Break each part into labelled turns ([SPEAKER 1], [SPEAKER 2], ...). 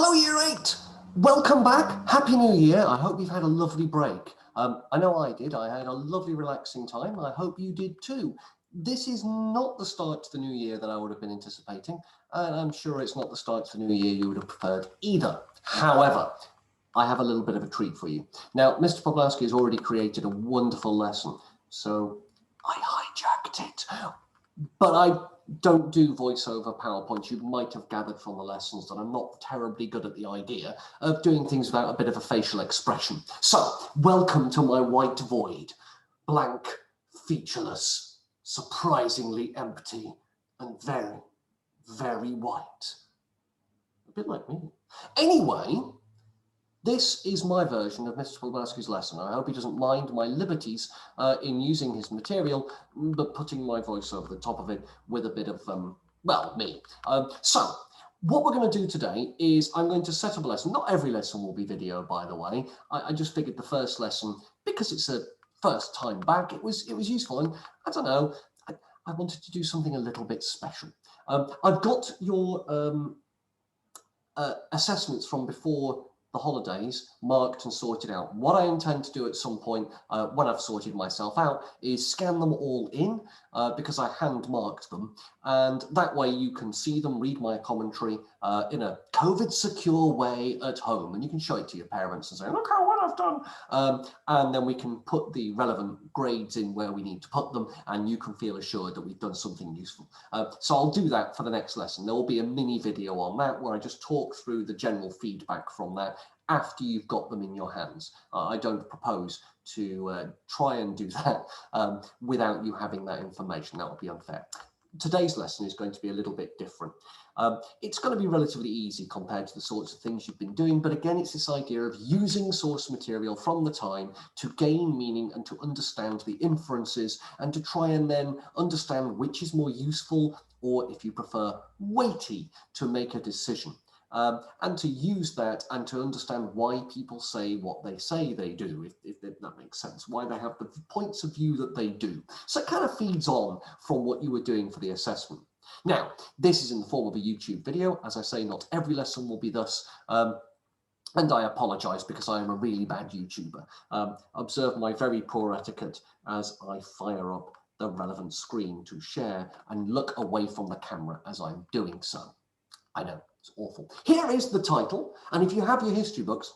[SPEAKER 1] Hello, Year 8. Welcome back. Happy New Year. I hope you've had a lovely break. I know I did. I had a lovely, relaxing time. I hope you did too. This is not the start to the new year that I would have been anticipating, and I'm sure it's not the start to the new year you would have preferred either. However, I have a little bit of a treat for you. Now, Mr. Poplawski has already created a wonderful lesson, so I hijacked it. But I don't do voiceover PowerPoints. You might have gathered from the lessons that I'm not terribly good at the idea of doing things without a bit of a facial expression. So, welcome to my white void. Blank, featureless, surprisingly empty, and very, very white. A bit like me. Anyway, this is my version of Mr. Poplawski's lesson. I hope he doesn't mind my liberties in using his material, but putting my voice over the top of it with a bit of, well, me. So, what we're going to do today is I'm going to set up a lesson. Not every lesson will be video, by the way. I just figured the first lesson, because it's a first time back, it was useful. And I don't know, I wanted to do something a little bit special. I've got your assessments from before the holidays marked and sorted out. What I intend to do at some point when I've sorted myself out is scan them all in because I hand marked them, and that way you can see them, read my commentary in a COVID secure way at home, and you can show it to your parents and say, look how well I've done, and then we can put the relevant grades in where we need to put them, and you can feel assured that we've done something useful. So I'll do that for the next lesson. There will be a mini video on that where I just talk through the general feedback from that after you've got them in your hands. I don't propose to try and do that without you having that information. That would be unfair. Today's lesson is going to be a little bit different. It's going to be relatively easy compared to the sorts of things you've been doing, but again, it's this idea of using source material from the time to gain meaning and to understand the inferences and to try and then understand which is more useful, or if you prefer, weighty, to make a decision. And to use that and to understand why people say what they say they do, if that makes sense, why they have the points of view that they do. So it kind of feeds on from what you were doing for the assessment. Now, this is in the form of a YouTube video. As I say, not every lesson will be thus. And I apologize because I am a really bad YouTuber. Observe my very poor etiquette as I fire up the relevant screen to share and look away from the camera as I'm doing so. I know, it's awful. Here is the title, and if you have your history books,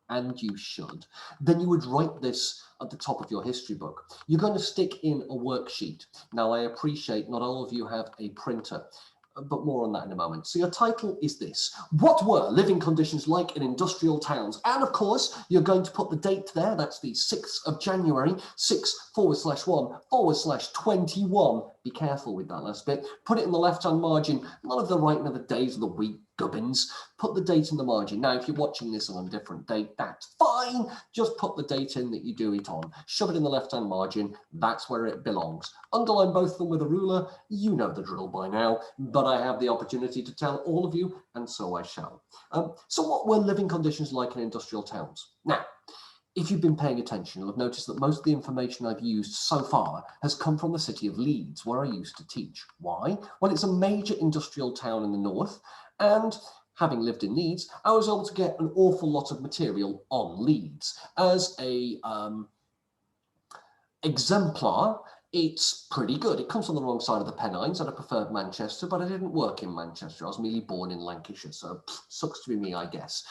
[SPEAKER 1] and you should, then you would write this at the top of your history book. You're going to stick in a worksheet. Now, I appreciate not all of you have a printer, but more on that in a moment. So your title is this: what were living conditions like in industrial towns? And of course, you're going to put the date there. That's the 6th of January, 6/1/21. Be careful with that last bit. Put it in the left-hand margin. None of the writing of the days of the week, gubbins. Put the date in the margin. Now, if you're watching this on a different date, that's fine. Just put the date in that you do it on. Shove it in the left-hand margin. That's where it belongs. Underline both of them with a ruler. You know the drill by now, but I have the opportunity to tell all of you, and so I shall. So what were living conditions like in industrial towns? Now, if you've been paying attention, you'll have noticed that most of the information I've used so far has come from the city of Leeds, where I used to teach. Why? Well, it's a major industrial town in the north, and having lived in Leeds, I was able to get an awful lot of material on Leeds. As a exemplar, it's pretty good. It comes on the wrong side of the Pennines, and I preferred Manchester, but I didn't work in Manchester. I was merely born in Lancashire, so sucks to be me, I guess.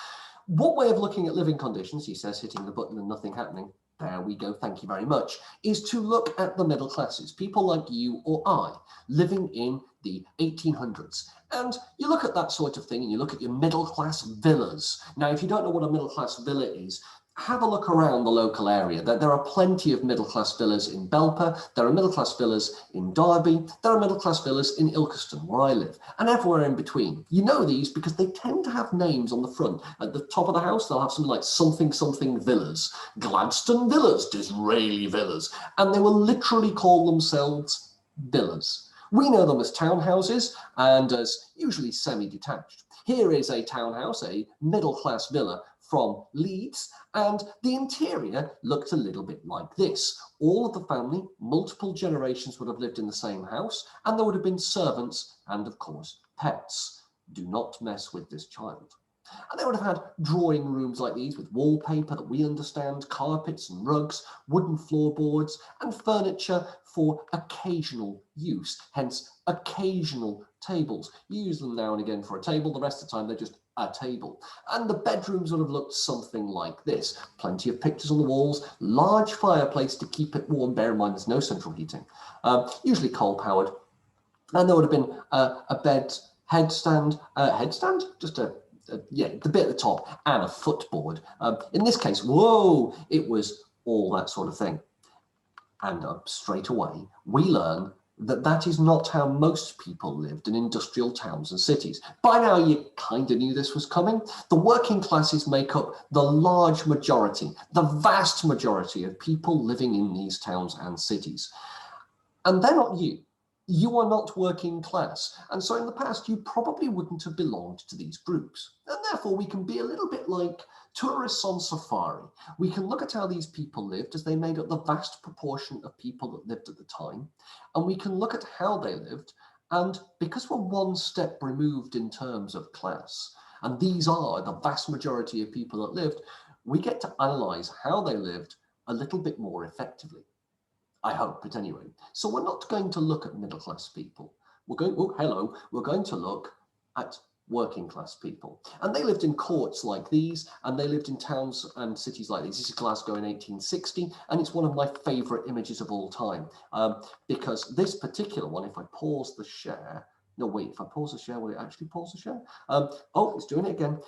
[SPEAKER 1] What way of looking at living conditions, he says, hitting the button and nothing happening, there we go, thank you very much, is to look at the middle classes, people like you or I, living in the 1800s. And you look at that sort of thing and you look at your middle class villas. Now, if you don't know what a middle class villa is, have a look around the local area. There are plenty of middle-class villas in Belper, there are middle-class villas in Derby, there are middle-class villas in Ilkeston, where I live, and everywhere in between. You know these because they tend to have names on the front. At the top of the house, they'll have something like something villas, Gladstone villas, Disraeli villas, and they will literally call themselves villas. We know them as townhouses and as usually semi-detached. Here is a townhouse, a middle-class villa from Leeds, and the interior looked a little bit like this. All of the family, multiple generations would have lived in the same house, and there would have been servants and, of course, pets. Do not mess with this child. And they would have had drawing rooms like these with wallpaper that we understand, carpets and rugs, wooden floorboards, and furniture for occasional use, hence occasional tables. You use them now and again for a table, the rest of the time they're just a table. And the bedrooms would have looked something like this. Plenty of pictures on the walls, large fireplace to keep it warm. Bear in mind there's no central heating, usually coal-powered. And there would have been a bed headstand, just yeah, the bit at the top, and a footboard. In this case, whoa, it was all that sort of thing. And straight away, we learn that that is not how most people lived in industrial towns and cities. By now, you kind of knew this was coming. The working classes make up the large majority, the vast majority of people living in these towns and cities. And they're not you. You are not working class. And so in the past, you probably wouldn't have belonged to these groups. And therefore, we can be a little bit like tourists on safari. We can look at how these people lived as they made up the vast proportion of people that lived at the time. And we can look at how they lived. And because we're one step removed in terms of class, and these are the vast majority of people that lived, we get to analyze how they lived a little bit more effectively. I hope, at any rate. So we're not going to look at middle-class people. We're going to look at working-class people. And they lived in courts like these, and they lived in towns and cities like these. This is Glasgow in 1860, and it's one of my favourite images of all time, because this particular one, if I pause the share, no, wait, if I pause the share, will it actually pause the share? Oh, it's doing it again.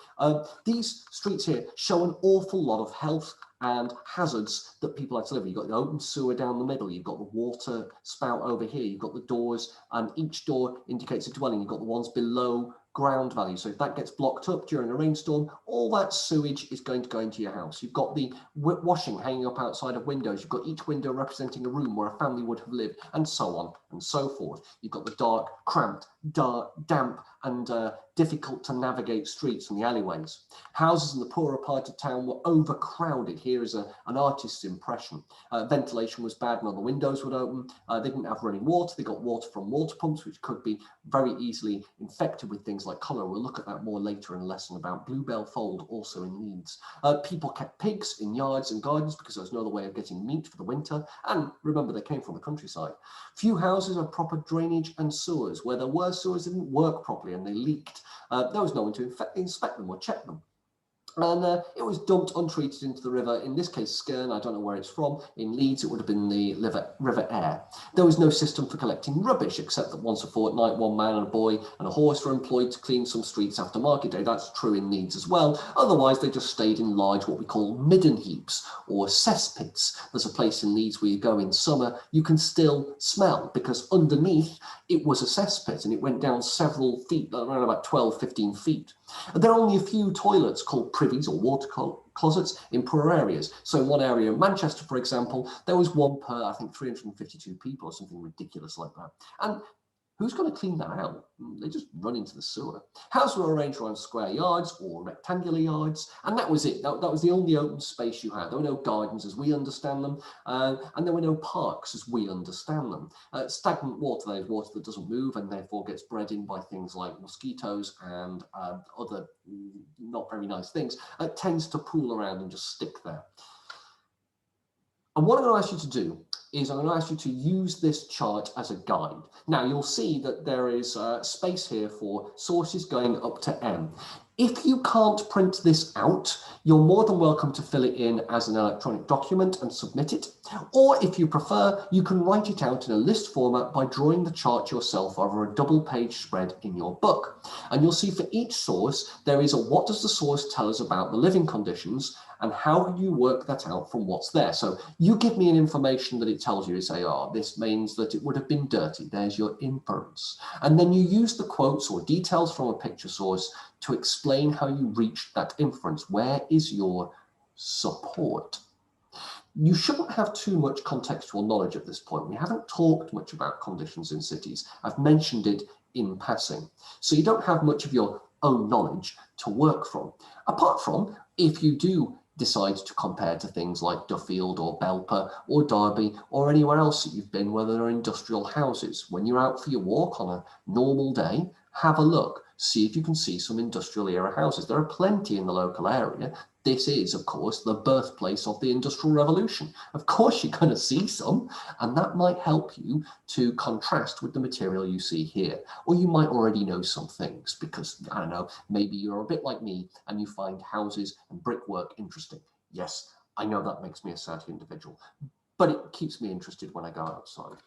[SPEAKER 1] These streets here show an awful lot of health and hazards that people have to live with. You've got the open sewer down the middle, you've got the water spout over here, you've got the doors, and each door indicates a dwelling. You've got the ones below ground value. So if that gets blocked up during a rainstorm, all that sewage is going to go into your house. You've got the washing hanging up outside of windows. You've got each window representing a room where a family would have lived, and so on and so forth. You've got the dark, cramped, damp, and difficult to navigate streets and the alleyways. Houses in the poorer part of town were overcrowded. Here is an artist's impression. Ventilation was bad, none of the windows would open. They didn't have running water. They got water from water pumps, which could be very easily infected with things like cholera. We'll look at that more later in a lesson about Bluebell Fold, also in Leeds. People kept pigs in yards and gardens because there was no other way of getting meat for the winter. And remember, they came from the countryside. Few houses had proper drainage and sewers. Where there were sewers, they didn't work properly and they leaked. There was no one to inspect them or check them. And it was dumped untreated into the river, in this case Skerne, I don't know where it's from. In Leeds, it would have been the River Aire. There was no system for collecting rubbish, except that once a fortnight, one man and a boy and a horse were employed to clean some streets after market day. That's true in Leeds as well. Otherwise, they just stayed in large, what we call midden heaps or cesspits. There's a place in Leeds where you go in summer, you can still smell, because underneath it was a cesspit and it went down several feet, around about 12, 15 feet. And there are only a few toilets called privies or water closets in poorer areas. So in one area in Manchester, for example, there was one per, I think, 352 people or something ridiculous like that. And who's going to clean that out? They just run into the sewer. Houses were arranged around square yards or rectangular yards, and that was it. That was the only open space you had. There were no gardens as we understand them, and there were no parks as we understand them. Stagnant water, that is water that doesn't move and therefore gets bred in by things like mosquitoes and other not very nice things, tends to pool around and just stick there. And what I'm going to ask you to do is I'm going to ask you to use this chart as a guide. Now you'll see that there is space here for sources going up to M. If you can't print this out, you're more than welcome to fill it in as an electronic document and submit it. Or if you prefer, you can write it out in a list format by drawing the chart yourself over a double-page spread in your book. And you'll see for each source, there is a what does the source tell us about the living conditions and how do you work that out from what's there. So you give me an information that it tells you, you say, oh, this means that it would have been dirty. There's your inference. And then you use the quotes or details from a picture source to explain how you reached that inference. Where is your support? You shouldn't have too much contextual knowledge at this point. We haven't talked much about conditions in cities. I've mentioned it in passing. So you don't have much of your own knowledge to work from. Apart from if you do decide to compare to things like Duffield or Belper or Derby or anywhere else that you've been where there are industrial houses. When you're out for your walk on a normal day, have a look. See if you can see some industrial era houses. There are plenty in the local area. This is, of course, the birthplace of the Industrial Revolution. Of course, you're going to see some, and that might help you to contrast with the material you see here. Or you might already know some things because, I don't know, maybe you're a bit like me and you find houses and brickwork interesting. Yes, I know that makes me a sad individual, but it keeps me interested when I go outside.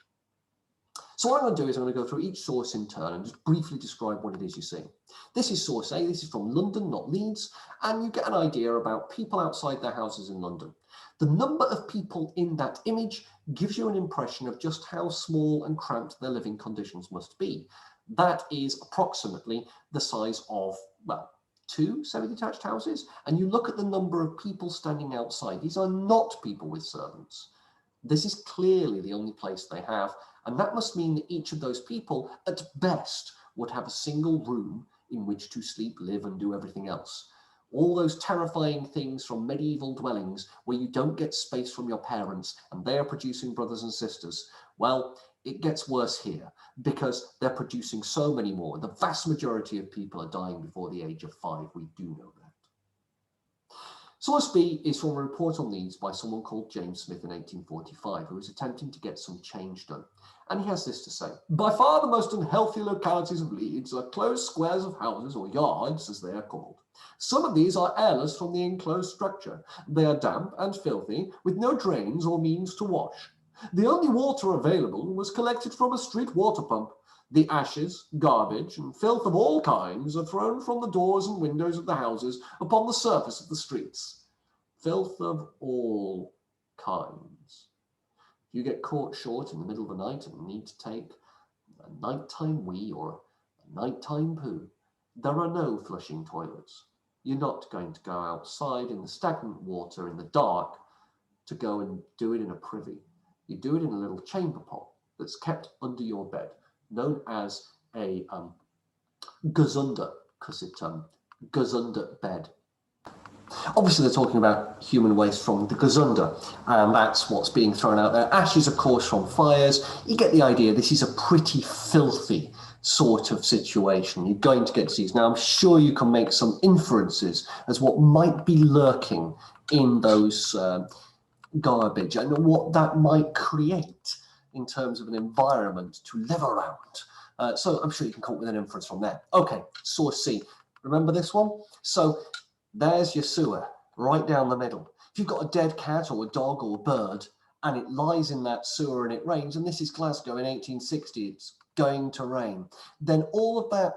[SPEAKER 1] So what I'm going to do is I'm going to go through each source in turn and just briefly describe what it is you see. This is source A, this is from London, not Leeds, and you get an idea about people outside their houses in London. The number of people in that image gives you an impression of just how small and cramped their living conditions must be. That is approximately the size of, well, 2 semi-detached houses, and you look at the number of people standing outside. These are not people with servants. This is clearly the only place they have, and that must mean that each of those people, at best, would have a single room in which to sleep, live, and do everything else. All those terrifying things from medieval dwellings where you don't get space from your parents and they are producing brothers and sisters. Well, it gets worse here because they're producing so many more. The vast majority of people are dying before the age of 5. We do know that. Source B is from a report on Leeds by someone called James Smith in 1845, who was attempting to get some change done. And he has this to say: by far the most unhealthy localities of Leeds are closed squares of houses, or yards as they are called. Some of these are airless from the enclosed structure. They are damp and filthy, with no drains or means to wash. The only water available was collected from a street water pump. The ashes, garbage, and filth of all kinds are thrown from the doors and windows of the houses upon the surface of the streets. Filth of all kinds. If you get caught short in the middle of the night and need to take a nighttime wee or a nighttime poo, there are no flushing toilets. You're not going to go outside in the stagnant water in the dark to go and do it in a privy. You do it in a little chamber pot that's kept under your bed, known as a gazunder, because it goes under bed. Obviously, they're talking about human waste from the gazunder, and that's what's being thrown out there. Ashes, of course, from fires. You get the idea. This is a pretty filthy sort of situation. You're going to get disease. Now, I'm sure you can make some inferences as what might be lurking in those garbage and what that might create in terms of an environment to live around. So I'm sure you can come up with an inference from there. Okay, source C. Remember this one? So there's your sewer right down the middle. If you've got a dead cat or a dog or a bird and it lies in that sewer and it rains, and this is Glasgow in 1860, it's going to rain, then all of that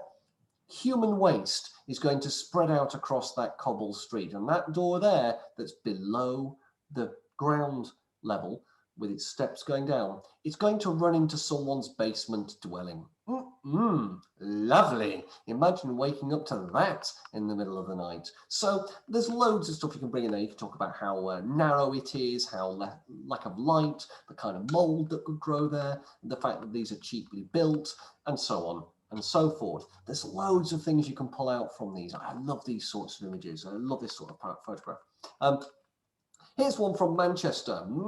[SPEAKER 1] human waste is going to spread out across that cobble street. And that door there that's below the ground level with its steps going down, it's going to run into someone's basement dwelling. Lovely. Imagine waking up to that in the middle of the night. So there's loads of stuff you can bring in there. You can talk about how narrow it is, how lack of light, the kind of mold that could grow there, the fact that these are cheaply built, and so on and so forth. There's loads of things you can pull out from these. I love these sorts of images. I love this sort of photograph. Here's one from Manchester, from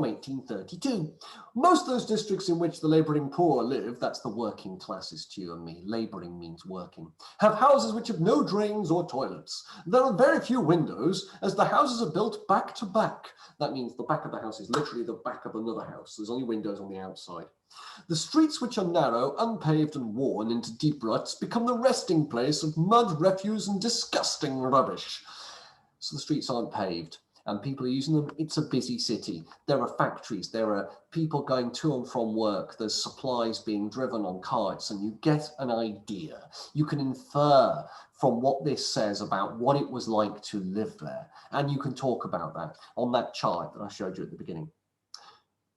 [SPEAKER 1] 1832. Most of those districts in which the labouring poor live, that's the working classes to you and me, labouring means working, have houses which have no drains or toilets. There are very few windows, as the houses are built back to back. That means the back of the house is literally the back of another house. There's only windows on the outside. The streets, which are narrow, unpaved and worn into deep ruts, become the resting place of mud, refuse and disgusting rubbish. So the streets aren't paved and people are using them. It's a busy city. There are factories, there are people going to and from work, there's supplies being driven on carts, and you get an idea. You can infer from what this says about what it was like to live there. And you can talk about that on that chart that I showed you at the beginning.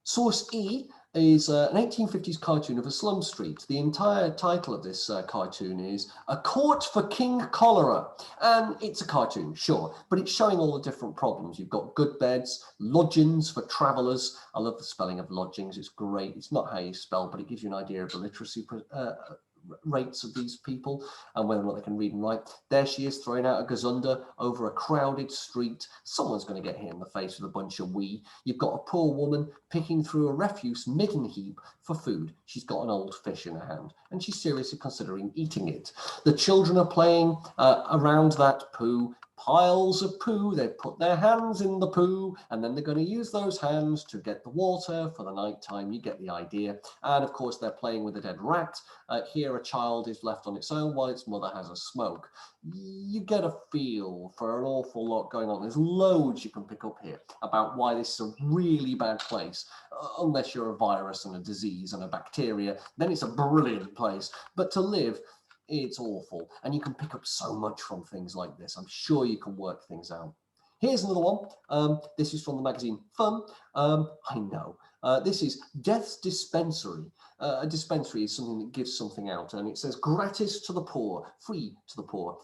[SPEAKER 1] Source E is an 1850s cartoon of a slum street. The entire title of this cartoon is A Court for King Cholera. And it's a cartoon, sure, but it's showing all the different problems. You've got good beds, lodgings for travellers. I love the spelling of lodgings. It's great. It's not how you spell, but it gives you an idea of the literacy rates of these people and whether or not they can read and write. There she is throwing out a gazunda over a crowded street. Someone's going to get hit in the face with a bunch of wee. You've got a poor woman picking through a refuse midden heap for food. She's got an old fish in her hand and she's seriously considering eating it. The children are playing around that poo. Piles of poo, they've put their hands in the poo and then they're going to use those hands to get the water for the night time. You get the idea. And of course they're playing with a dead rat. Here a child is left on its own while its mother has a smoke. You get a feel for an awful lot going on. There's loads you can pick up here about why this is a really bad place. Unless you're a virus and a disease and a bacteria, then it's a brilliant place. But to live, it's awful. And you can pick up so much from things like this. I'm sure you can work things out. Here's another one. This is from the magazine Fun. I know. This is Death's Dispensary. A dispensary is something that gives something out. And it says gratis to the poor, free to the poor,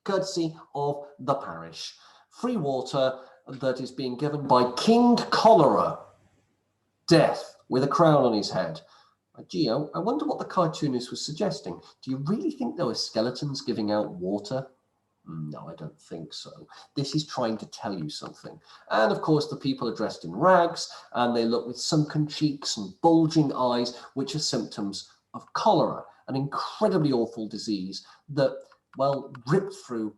[SPEAKER 1] courtesy of the parish. Free water that is being given by King Cholera. Death with a crown on his head. Gee, I wonder what the cartoonist was suggesting. Do you really think there were skeletons giving out water? No, I don't think so. This is trying to tell you something. And of course, the people are dressed in rags and they look with sunken cheeks and bulging eyes, which are symptoms of cholera, an incredibly awful disease that, well, ripped through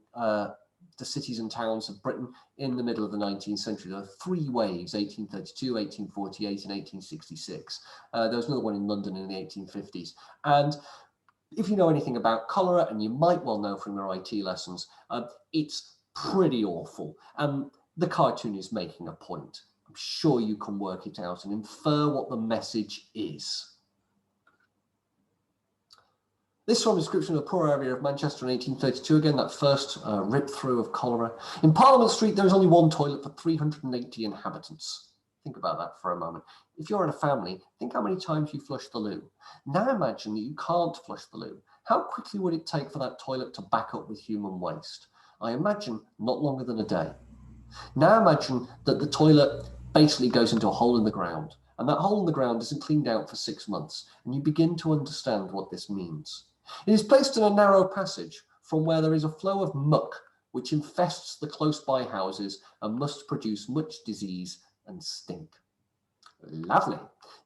[SPEAKER 1] the cities and towns of Britain in the middle of the 19th century. There were three waves, 1832, 1848 and 1866. There was another one in London in the 1850s. And if you know anything about cholera, and you might well know from your IT lessons, it's pretty awful. And the cartoon is making a point. I'm sure you can work it out and infer what the message is. This is from a description of a poor area of Manchester in 1832. Again, that first rip through of cholera. In Parliament Street, there is only one toilet for 380 inhabitants. Think about that for a moment. If you're in a family, think how many times you flush the loo. Now imagine that you can't flush the loo. How quickly would it take for that toilet to back up with human waste? I imagine not longer than a day. Now imagine that the toilet basically goes into a hole in the ground, and that hole in the ground isn't cleaned out for 6 months, and you begin to understand what this means. It is placed in a narrow passage from where there is a flow of muck which infests the close-by houses and must produce much disease and stink. Lovely.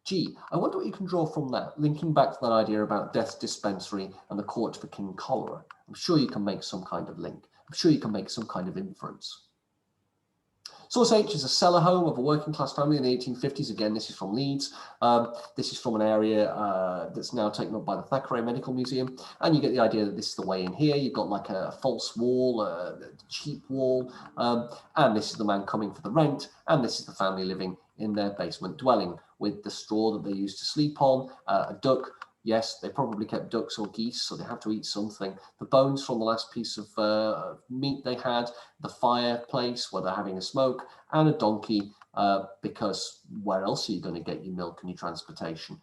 [SPEAKER 1] Gee, I wonder what you can draw from that, linking back to that idea about Death's Dispensary and the court for King Cholera. I'm sure you can make some kind of link. I'm sure you can make some kind of inference. Source H is a cellar home of a working class family in the 1850s. Again, this is from Leeds. This is from an area that's now taken up by the Thackeray Medical Museum. And you get the idea that this is the way in here. You've got like a false wall, a cheap wall. And this is the man coming for the rent. And this is the family living in their basement dwelling with the straw that they used to sleep on, a duck. Yes, they probably kept ducks or geese, so they have to eat something. The bones from the last piece of meat they had, the fireplace where they're having a smoke, and a donkey, because where else are you going to get your milk and your transportation?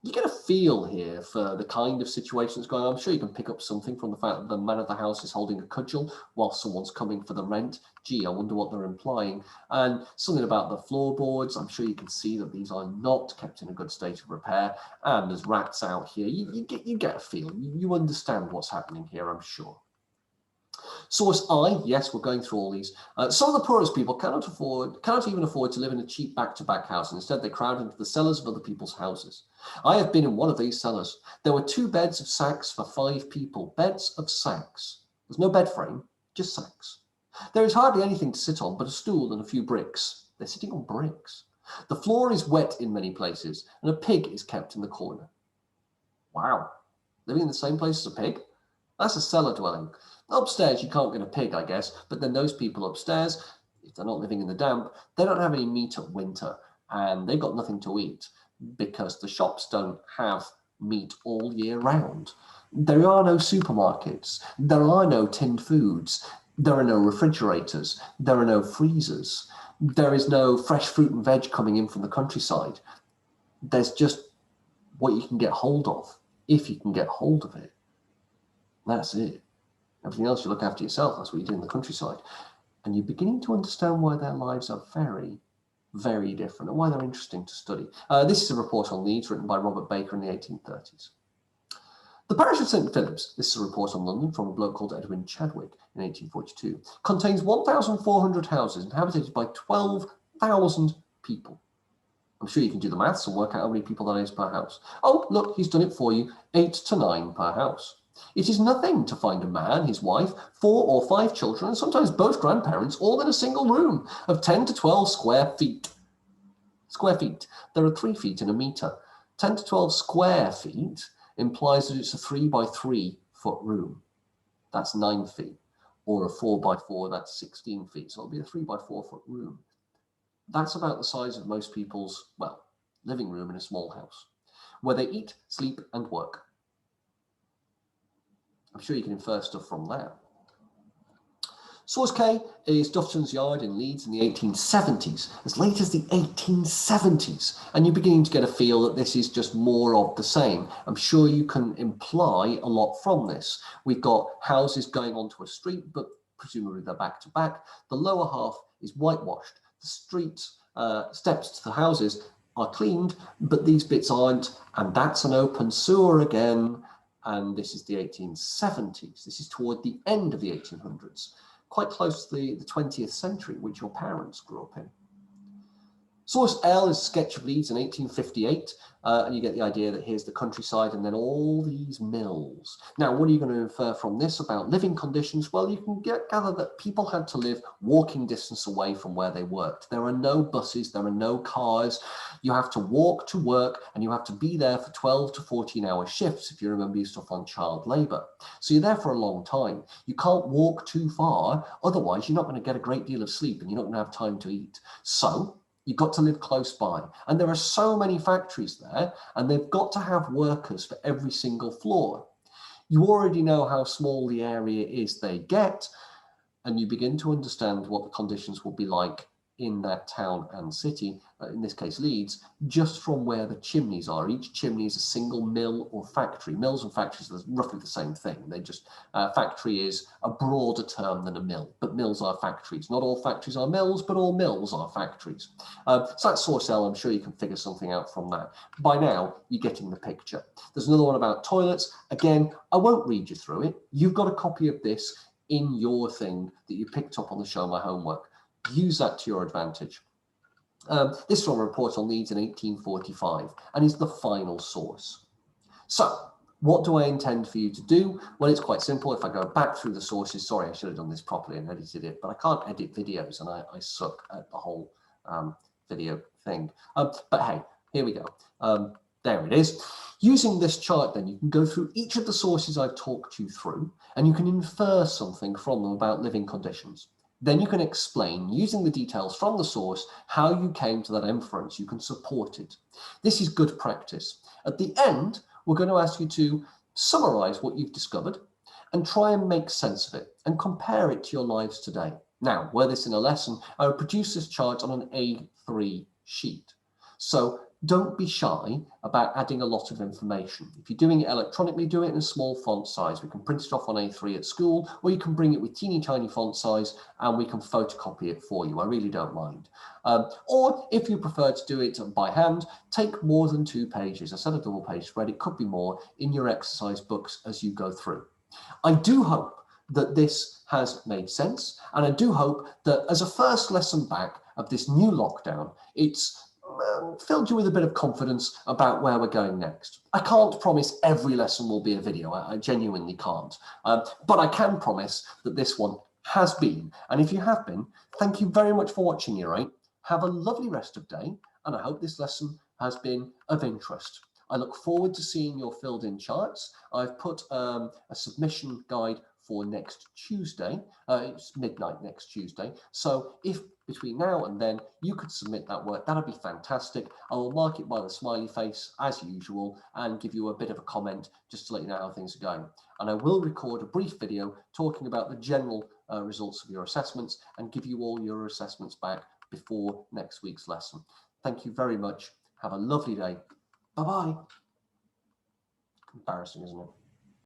[SPEAKER 1] You get a feel here for the kind of situation that's going on. I'm sure you can pick up something from the fact that the man of the house is holding a cudgel while someone's coming for the rent. Gee, I wonder what they're implying. And something about the floorboards. I'm sure you can see that these are not kept in a good state of repair. And there's rats out here. You get a feel. You understand what's happening here, I'm sure. Source I, yes, we're going through all these. Some of the poorest people cannot even afford to live in a cheap back-to-back house. Instead, they crowd into the cellars of other people's houses. I have been in one of these cellars. There were 2 beds of sacks for 5 people. Beds of sacks. There's no bed frame, just sacks. There is hardly anything to sit on but a stool and a few bricks. They're sitting on bricks. The floor is wet in many places, and a pig is kept in the corner. Wow. Living in the same place as a pig? That's a cellar dwelling. Upstairs, you can't get a pig, I guess, but then those people upstairs, if they're not living in the damp, they don't have any meat at winter, and they've got nothing to eat because the shops don't have meat all year round. There are no supermarkets. There are no tinned foods. There are no refrigerators. There are no freezers. There is no fresh fruit and veg coming in from the countryside. There's just what you can get hold of, if you can get hold of it. That's it. Everything else you look after yourself. That's what you do in the countryside. And you're beginning to understand why their lives are very, very different and why they're interesting to study. This is a report on Leeds written by Robert Baker in the 1830s. The parish of St Philip's, this is a report on London from a bloke called Edwin Chadwick in 1842, contains 1,400 houses inhabited by 12,000 people. I'm sure you can do the maths and work out how many people that is per house. Oh, look, he's done it for you, 8 to 9 per house. It is nothing to find a man, his wife, 4 or 5 children, and sometimes both grandparents, all in a single room of 10 to 12 square feet. Square feet. There are 3 feet in a metre. 10 to 12 square feet implies that it's a 3 by 3 foot room. That's 9 feet. Or a 4 by 4, that's 16 feet. So it'll be a 3 by 4 foot room. That's about the size of most people's, well, living room in a small house, where they eat, sleep, and work. I'm sure you can infer stuff from that. Source K is Dufton's Yard in Leeds in the 1870s, as late as the 1870s, and you're beginning to get a feel that this is just more of the same. I'm sure you can imply a lot from this. We've got houses going onto a street, but presumably they're back to back. The lower half is whitewashed. The street steps to the houses are cleaned, but these bits aren't, and that's an open sewer again. And this is the 1870s. This is toward the end of the 1800s, quite close to the 20th century, which your parents grew up in. Source L is a sketch of Leeds in 1858, and you get the idea that here's the countryside and then all these mills. Now, what are you going to infer from this about living conditions? Well, you can gather that people had to live walking distance away from where they worked. There are no buses, there are no cars. You have to walk to work, and you have to be there for 12 to 14-hour shifts, if you remember your stuff on child labour. So you're there for a long time. You can't walk too far, otherwise you're not going to get a great deal of sleep and you're not going to have time to eat. So you've got to live close by. And there are so many factories there, and they've got to have workers for every single floor. You already know how small the area is they get, and you begin to understand what the conditions will be like in that town and city, in this case Leeds, just from where the chimneys are. Each chimney is a single mill or factory. Mills and factories are roughly the same thing. They just, factory is a broader term than a mill, but mills are factories. Not all factories are mills, but all mills are factories. So that's source L. I'm sure you can figure something out from that. By now, you're getting the picture. There's another one about toilets. Again, I won't read you through it. You've got a copy of this in your thing that you picked up on the Show My Homework. Use that to your advantage. This is from a report on Leeds in 1845 and is the final source. So what do I intend for you to do? Well, it's quite simple. If I go back through the sources, sorry, I should have done this properly and edited it, but I can't edit videos and I suck at the whole video thing. But hey, here we go. There it is. Using this chart, then, you can go through each of the sources I've talked you through, and you can infer something from them about living conditions. Then you can explain, using the details from the source, how you came to that inference. You can support it. This is good practice. At the end, we're going to ask you to summarize what you've discovered and try and make sense of it and compare it to your lives today. Now, were this in a lesson, I would produce this chart on an A3 sheet. So don't be shy about adding a lot of information. If you're doing it electronically, do it in a small font size. We can print it off on A3 at school, or you can bring it with teeny tiny font size and we can photocopy it for you. I really don't mind. Or if you prefer to do it by hand, take more than 2 pages. I said a double page spread, it could be more, in your exercise books as you go through. I do hope that this has made sense, and I do hope that as a first lesson back of this new lockdown, it's filled you with a bit of confidence about where we're going next. I can't promise every lesson will be a video. I genuinely can't. But I can promise that this one has been. And if you have been, thank you very much for watching, Year 8. Have a lovely rest of day, and I hope this lesson has been of interest. I look forward to seeing your filled in charts. I've put a submission guide for next Tuesday. It's midnight next Tuesday. So if between now and then you could submit that work, that'd be fantastic. I will mark it by the smiley face as usual and give you a bit of a comment just to let you know how things are going. And I will record a brief video talking about the general results of your assessments and give you all your assessments back before next week's lesson. Thank you very much. Have a lovely day. Bye-bye. Embarrassing, isn't it?